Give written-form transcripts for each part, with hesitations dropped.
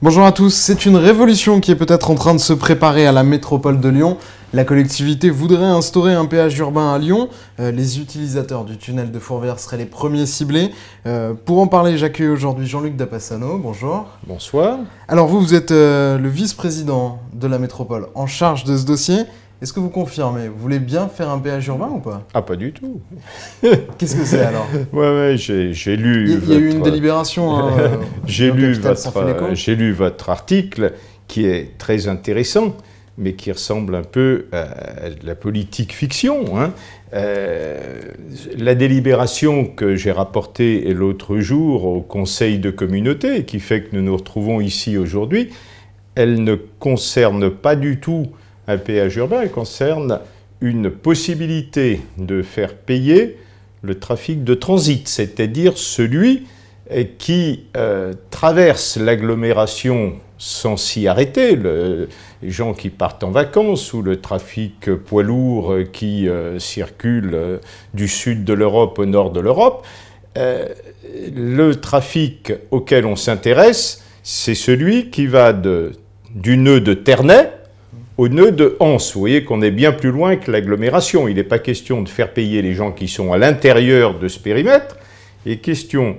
Bonjour à tous, c'est une révolution qui est peut-être en train de se préparer à la métropole de Lyon. La collectivité voudrait instaurer un péage urbain à Lyon. Les utilisateurs du tunnel de Fourvière seraient les premiers ciblés. Pour en parler, j'accueille aujourd'hui Jean-Luc Dapassano. Bonjour. Bonsoir. Alors vous êtes le vice-président de la métropole en charge de ce dossier. Est-ce que vous confirmez? Vous voulez bien faire un péage urbain ou pas? Ah, pas du tout. Qu'est-ce que c'est alors? Ouais, j'ai lu... Il y a eu une délibération. J'ai lu votre article qui est très intéressant, mais qui ressemble un peu à la politique fiction. Hein. La délibération que j'ai rapportée l'autre jour au Conseil de communauté, qui fait que nous nous retrouvons ici aujourd'hui, elle ne concerne pas du tout un péage urbain, elle concerne une possibilité de faire payer le trafic de transit, c'est-à-dire celui qui traverse l'agglomération sans s'y arrêter, les gens qui partent en vacances ou le trafic poids lourd qui circule du sud de l'Europe au nord de l'Europe. Le trafic auquel on s'intéresse, c'est celui qui va du nœud de Ternay au nœud de Anse. Vous voyez qu'on est bien plus loin que l'agglomération. Il n'est pas question de faire payer les gens qui sont à l'intérieur de ce périmètre. Il est question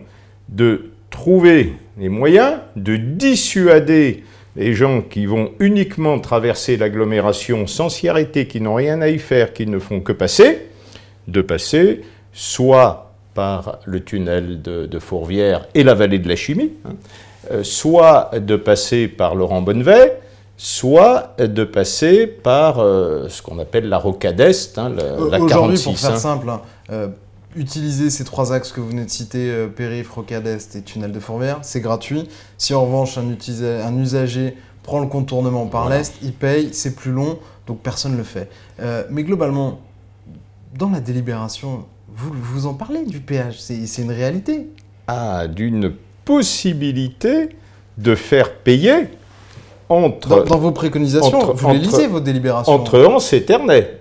de trouver les moyens de dissuader les gens qui vont uniquement traverser l'agglomération sans s'y arrêter, qui n'ont rien à y faire, qui ne font que passer, de passer soit par le tunnel de Fourvière et la vallée de la Chimie, soit de passer par Laurent-Bonnevet, soit de passer par ce qu'on appelle la rocade Est, la 46. Aujourd'hui, pour faire simple, utiliser ces trois axes que vous venez de citer, périph', rocade Est et tunnel de Fourvière, c'est gratuit. Si en revanche un usager prend le contournement par l'Est, il paye, c'est plus long, donc personne ne le fait. Mais globalement, dans la délibération, vous en parlez du péage, c'est une réalité. Ah, d'une possibilité de faire payer dans vos préconisations, vous les lisez, vos délibérations? Entre Anse et Ternay,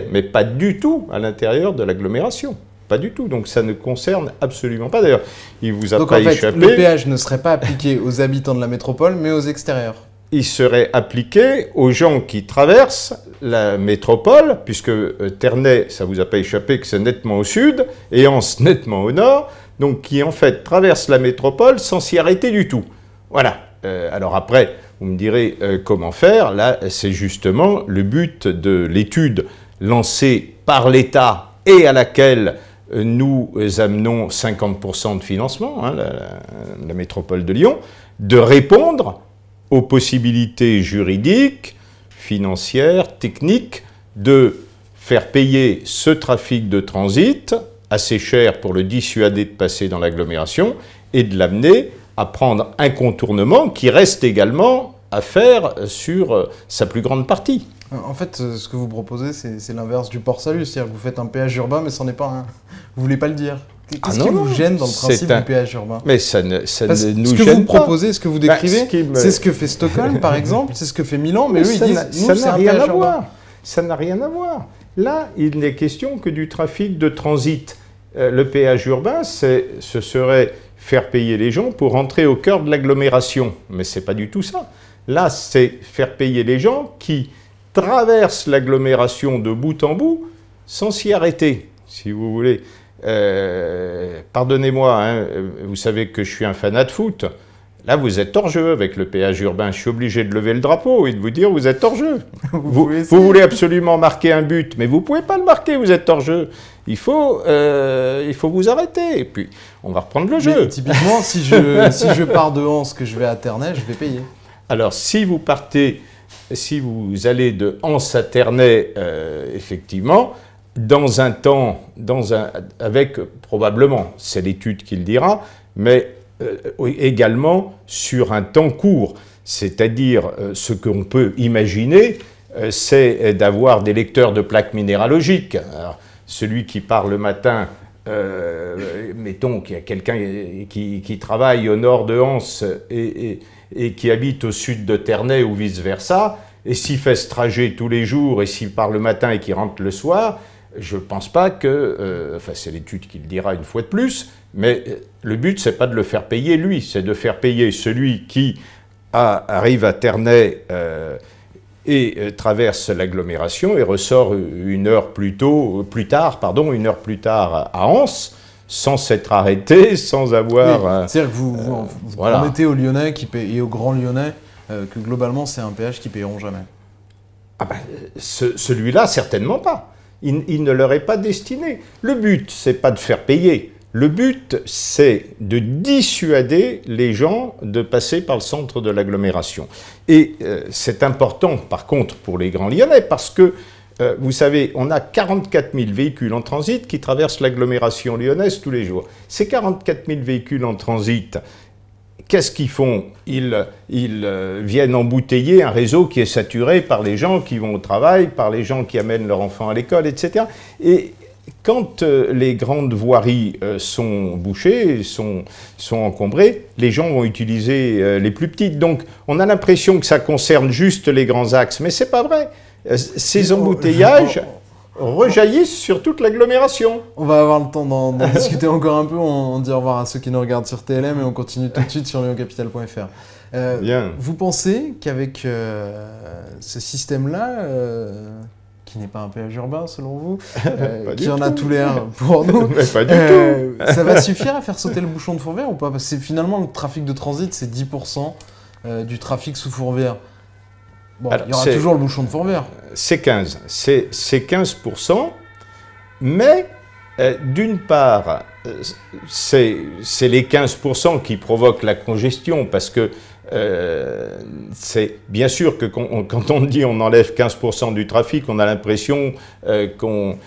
mais pas du tout à l'intérieur de l'agglomération. Pas du tout, donc ça ne concerne absolument pas. D'ailleurs, il vous a donc pas en fait, échappé... le péage ne serait pas appliqué aux habitants de la métropole, mais aux extérieurs. Il serait appliqué aux gens qui traversent la métropole, puisque Ternay, ça vous a pas échappé que c'est nettement au sud, et Anse nettement au nord, donc qui en fait traversent la métropole sans s'y arrêter du tout. Voilà. Alors après, vous me direz comment faire. Là, c'est justement le but de l'étude lancée par l'État et à laquelle nous amenons 50% de financement, la métropole de Lyon, de répondre aux possibilités juridiques, financières, techniques, de faire payer ce trafic de transit assez cher pour le dissuader de passer dans l'agglomération et de l'amener à prendre un contournement qui reste également à faire sur sa plus grande partie. En fait, ce que vous proposez, c'est l'inverse du port-salut, c'est-à-dire que vous faites un péage urbain, mais ce n'en est pas un. Vous voulez pas le dire. Qu'est-ce qui vous gêne dans le principe du péage urbain? Mais ça ne nous gêne pas. Ce que vous proposez, ce que vous décrivez, c'est ce que fait Stockholm, par exemple, c'est ce que fait Milan, mais eux, ils disent, ça n'a rien à voir. Ça n'a rien à voir. Là, il n'est question que du trafic de transit. Le péage urbain, ce serait faire payer les gens pour rentrer au cœur de l'agglomération. Mais ce n'est pas du tout ça. Là, c'est faire payer les gens qui traversent l'agglomération de bout en bout sans s'y arrêter, si vous voulez. Pardonnez-moi, vous savez que je suis un fanat de foot. Là, vous êtes hors jeu avec le péage urbain. Je suis obligé de lever le drapeau et de vous dire vous êtes hors jeu. Vous voulez absolument marquer un but, mais vous ne pouvez pas le marquer, vous êtes hors jeu. Il faut vous arrêter, et puis on va reprendre le jeu. Mais typiquement, si je pars de Anse, que je vais à Ternay, je vais payer. Alors, si vous allez de Anse à Ternay, effectivement, dans un temps, avec probablement, c'est l'étude qui le dira, mais également sur un temps court. C'est-à-dire, ce qu'on peut imaginer, c'est d'avoir des lecteurs de plaques minéralogiques. Alors, celui qui part le matin, mettons qu'il y a quelqu'un qui travaille au nord de Anse et qui habite au sud de Ternay ou vice-versa, et s'il fait ce trajet tous les jours et s'il part le matin et qu'il rentre le soir, je ne pense pas que, enfin c'est l'étude qui le dira une fois de plus, mais le but c'est pas de le faire payer lui, c'est de faire payer celui qui arrive à Ternay et traverse l'agglomération et ressort une heure plus tard à Anse, sans s'être arrêté, sans avoir... Oui, c'est-à-dire que vous promettez aux Lyonnais et aux grands Lyonnais que globalement c'est un péage qu'ils ne payeront jamais. Ah ben, celui-là, certainement pas. Il ne leur est pas destiné. Le but, c'est pas de faire payer. Le but, c'est de dissuader les gens de passer par le centre de l'agglomération. Et c'est important, par contre, pour les grands Lyonnais, parce que, vous savez, on a 44 000 véhicules en transit qui traversent l'agglomération lyonnaise tous les jours. Ces 44 000 véhicules en transit, qu'est-ce qu'ils font? Ils viennent embouteiller un réseau qui est saturé par les gens qui vont au travail, par les gens qui amènent leurs enfants à l'école, etc. Et quand les grandes voiries sont bouchées, sont encombrées, les gens vont utiliser les plus petites. Donc on a l'impression que ça concerne juste les grands axes, mais c'est pas vrai. Ces embouteillages rejaillissent sur toute l'agglomération. On va avoir le temps d'en discuter encore un peu. On dit au revoir à ceux qui nous regardent sur TLM et on continue tout de suite sur lyoncapital.fr. Vous pensez qu'avec ce système-là, qui n'est pas un péage urbain selon vous, qui en a tout l'air pour nous, pas du tout. Ça va suffire à faire sauter le bouchon de Fourvière ou pas? Parce que finalement, le trafic de transit, c'est 10% du trafic sous Fourvière. Bon, alors, il y aura toujours le bouchon de Fourvière. C'est 15. C'est 15%, mais d'une part, c'est les 15% qui provoquent la congestion, parce que c'est bien sûr que quand on dit on enlève 15% du trafic, on a l'impression qu'on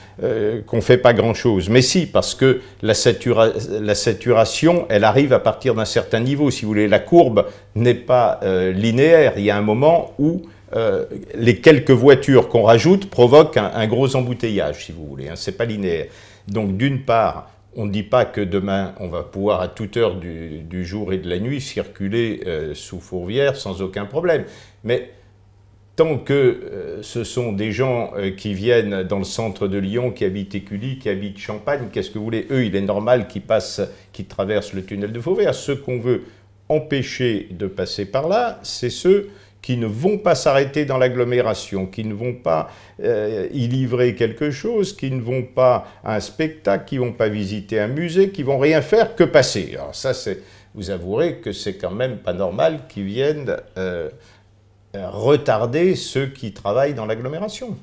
fait pas grand-chose. Mais si, parce que la saturation, elle arrive à partir d'un certain niveau. Si vous voulez, la courbe n'est pas linéaire. Il y a un moment où les quelques voitures qu'on rajoute provoquent un gros embouteillage, si vous voulez. Hein, c'est pas linéaire. Donc d'une part, on ne dit pas que demain, on va pouvoir à toute heure du jour et de la nuit circuler sous Fourvière sans aucun problème. Mais tant que ce sont des gens qui viennent dans le centre de Lyon, qui habitent Écully, qui habitent Champagne, qu'est-ce que vous voulez? Eux, il est normal qu'ils traversent le tunnel de Fourvière. Ceux qu'on veut empêcher de passer par là, c'est ceux qui ne vont pas s'arrêter dans l'agglomération, qui ne vont pas y livrer quelque chose, qui ne vont pas à un spectacle, qui ne vont pas visiter un musée, qui ne vont rien faire que passer. Alors ça, vous avouerez que c'est quand même pas normal qu'ils viennent retarder ceux qui travaillent dans l'agglomération.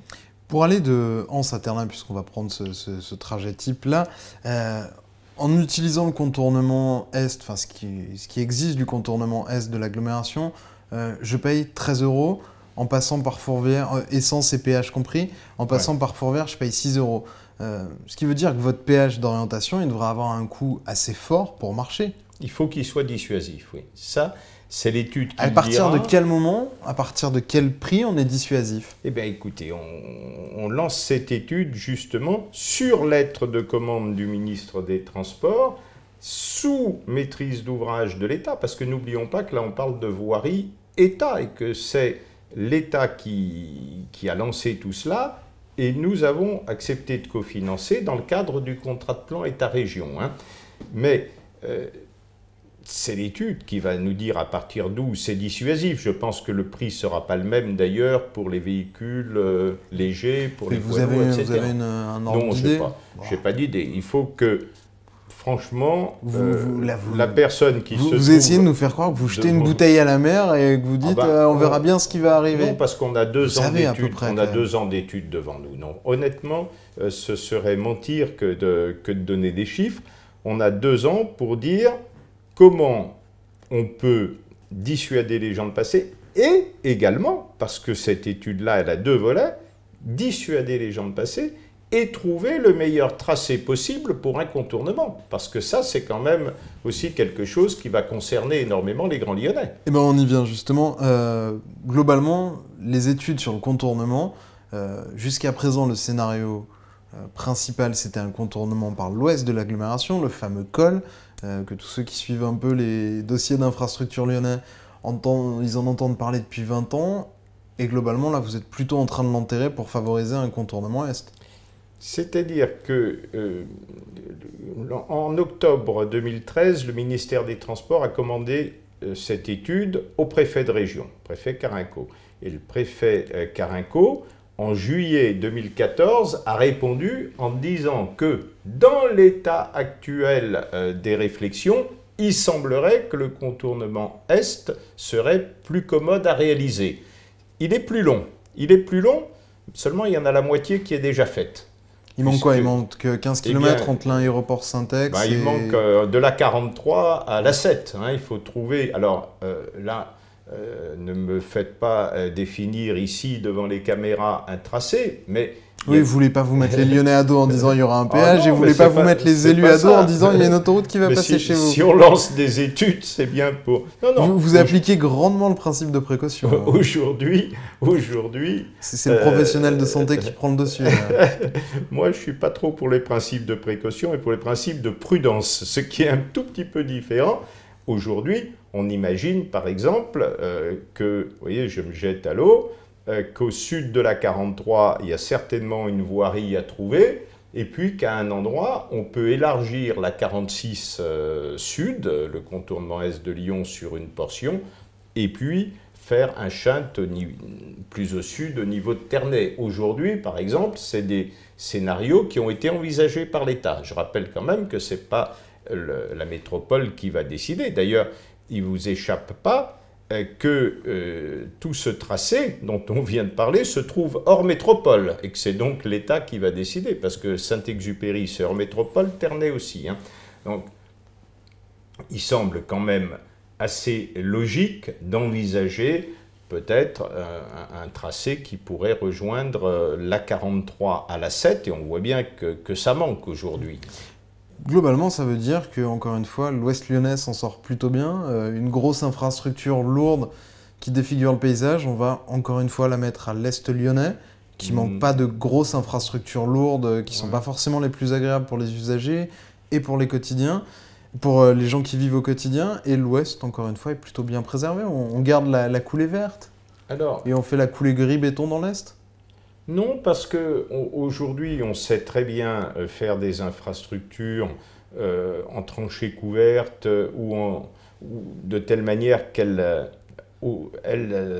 Pour aller de Anse à Ternay, puisqu'on va prendre ce trajet type-là, en utilisant le contournement Est, enfin ce qui existe du contournement Est de l'agglomération, je paye 13 € en passant par Fourvière, essence et péage compris, en passant par Fourvière, je paye 6 €. Ce qui veut dire que votre péage d'orientation, il devrait avoir un coût assez fort pour marcher. Il faut qu'il soit dissuasif, oui. Ça, c'est l'étude qui À partir de quel moment, à partir de quel prix on est dissuasif? Eh bien, écoutez, on lance cette étude justement sur lettre de commande du ministre des Transports, sous maîtrise d'ouvrage de l'État, parce que n'oublions pas que là, on parle de voirie État et que c'est l'État qui a lancé tout cela et nous avons accepté de cofinancer dans le cadre du contrat de plan État-région. Hein. Mais c'est l'étude qui va nous dire à partir d'où c'est dissuasif. Je pense que le prix ne sera pas le même d'ailleurs pour les véhicules légers, pour les poids lourds, etc. Vous avez un ordre d'idée? Non, je n'ai pas d'idée. Il faut que... Franchement, la personne qui se trouve... Vous essayez de nous faire croire que vous jetez une bouteille à la mer et que vous dites on verra bien ce qui va arriver. Non, parce qu'on a 2 ans d'études. On a 2 ans d'études devant nous. Non, honnêtement, ce serait mentir que de donner des chiffres. On a 2 ans pour dire comment on peut dissuader les gens de passer et également, parce que cette étude-là, elle a 2 volets, dissuader les gens de passer et trouver le meilleur tracé possible pour un contournement. Parce que ça, c'est quand même aussi quelque chose qui va concerner énormément les Grands Lyonnais. Eh bien, on y vient justement. Globalement, les études sur le contournement, jusqu'à présent, le scénario principal, c'était un contournement par l'ouest de l'agglomération, le fameux col, que tous ceux qui suivent un peu les dossiers d'infrastructure lyonnais, ils en entendent parler depuis 20 ans. Et globalement, là, vous êtes plutôt en train de l'enterrer pour favoriser un contournement est. C'est-à-dire que en octobre 2013, le ministère des Transports a commandé cette étude au préfet de région, préfet Carenco. Et le préfet Carenco, en juillet 2014, a répondu en disant que dans l'état actuel des réflexions, il semblerait que le contournement Est serait plus commode à réaliser. Il est plus long. Il est plus long, seulement il y en a la moitié qui est déjà faite. Il manque quoi? Il manque 15 km entre l'aéroport Saint-Ex Il manque de la 43 à la 7. Hein, il faut trouver... Alors là, ne me faites pas définir ici devant les caméras un tracé, mais... Oui, vous ne voulez pas vous mettre les Lyonnais à dos en disant il y aura un péage, et vous ne voulez pas vous mettre les élus à dos en disant il y a une autoroute qui va passer chez vous. Si on lance des études, c'est bien pour... Non, vous appliquez grandement le principe de précaution. Aujourd'hui... C'est le professionnel de santé qui prend le dessus. Moi, je ne suis pas trop pour les principes de précaution et pour les principes de prudence, ce qui est un tout petit peu différent. Aujourd'hui, on imagine par exemple que, vous voyez, je me jette à l'eau, qu'au sud de la 43, il y a certainement une voirie à trouver, et puis qu'à un endroit, on peut élargir la 46 sud, le contournement est de Lyon, sur une portion, et puis faire un shunt plus au sud, au niveau de Ternay. Aujourd'hui, par exemple, c'est des scénarios qui ont été envisagés par l'État. Je rappelle quand même que ce n'est pas la métropole qui va décider. D'ailleurs, il ne vous échappe pas que tout ce tracé dont on vient de parler se trouve hors métropole et que c'est donc l'État qui va décider, parce que Saint-Exupéry c'est hors métropole, Ternay aussi. Hein. Donc il semble quand même assez logique d'envisager peut-être un tracé qui pourrait rejoindre la 43 à la 7, et on voit bien que ça manque aujourd'hui. Globalement, ça veut dire que, encore une fois, l'Ouest lyonnais s'en sort plutôt bien. Une grosse infrastructure lourde qui défigure le paysage, on va encore une fois la mettre à l'Est lyonnais, qui manque pas de grosses infrastructures lourdes, qui sont pas forcément les plus agréables pour les usagers et pour les quotidiens, pour les gens qui vivent au quotidien. Et l'Ouest, encore une fois, est plutôt bien préservé. On garde la coulée verte. Et on fait la coulée gris-béton dans l'Est. Non, parce qu'aujourd'hui, on sait très bien faire des infrastructures en tranchées couvertes ou de telle manière qu'elles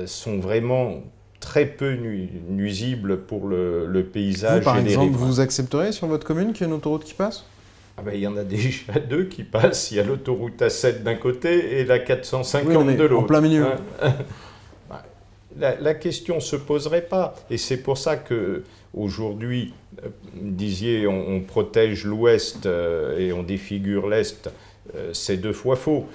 sont vraiment très peu nuisibles pour le paysage. Vous, par exemple, vous accepteriez sur votre commune qu'il y ait une autoroute qui passe? Il y en a déjà deux qui passent. Il y a l'autoroute A7 d'un côté et la 450 de l'autre. En plein milieu. La question ne se poserait pas. Et c'est pour ça qu'aujourd'hui, disiez, on protège l'Ouest et on défigure l'Est. C'est deux fois faux.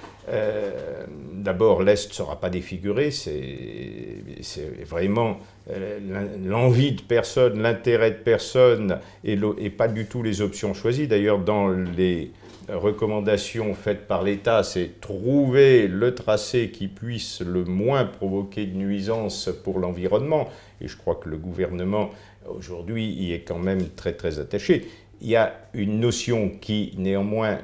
D'abord, l'Est ne sera pas défiguré. C'est vraiment l'envie de personne, l'intérêt de personne et pas du tout les options choisies. D'ailleurs, dans les recommandations faites par l'État, c'est trouver le tracé qui puisse le moins provoquer de nuisances pour l'environnement. Et je crois que le gouvernement, aujourd'hui, y est quand même très, très attaché. Il y a une notion qui, néanmoins,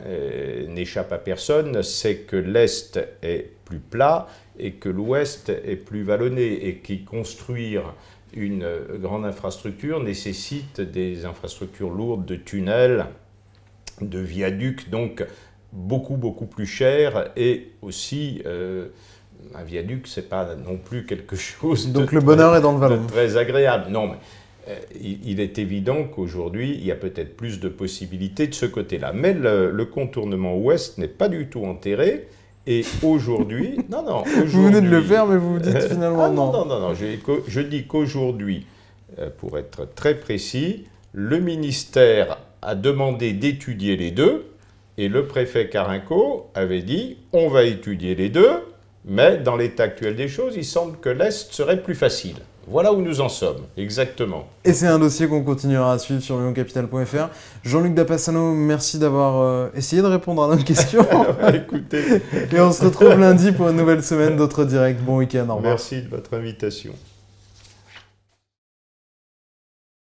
n'échappe à personne, c'est que l'Est est plus plat et que l'Ouest est plus vallonné, et qu'y construire une grande infrastructure nécessite des infrastructures lourdes de tunnels, de viaducs, donc beaucoup plus cher, et aussi un viaduc, c'est pas non plus quelque chose donc le bonheur est dans le vallon. De très agréable. Non, mais il est évident qu'aujourd'hui, il y a peut-être plus de possibilités de ce côté-là. Mais le contournement ouest n'est pas du tout enterré, et aujourd'hui... non, vous venez de le faire, mais vous vous dites finalement non. Non, je dis qu'aujourd'hui, pour être très précis, le ministère a demandé d'étudier les deux, et le préfet Carenco avait dit « on va étudier les deux, mais dans l'état actuel des choses, il semble que l'Est serait plus facile ». Voilà où nous en sommes, exactement. Et c'est un dossier qu'on continuera à suivre sur lyoncapital.fr. Jean-Luc Dapassano, merci d'avoir essayé de répondre à nos questions. Écoutez. Et on se retrouve lundi pour une nouvelle semaine d'autres directs. Bon week-end, au revoir. Merci de votre invitation.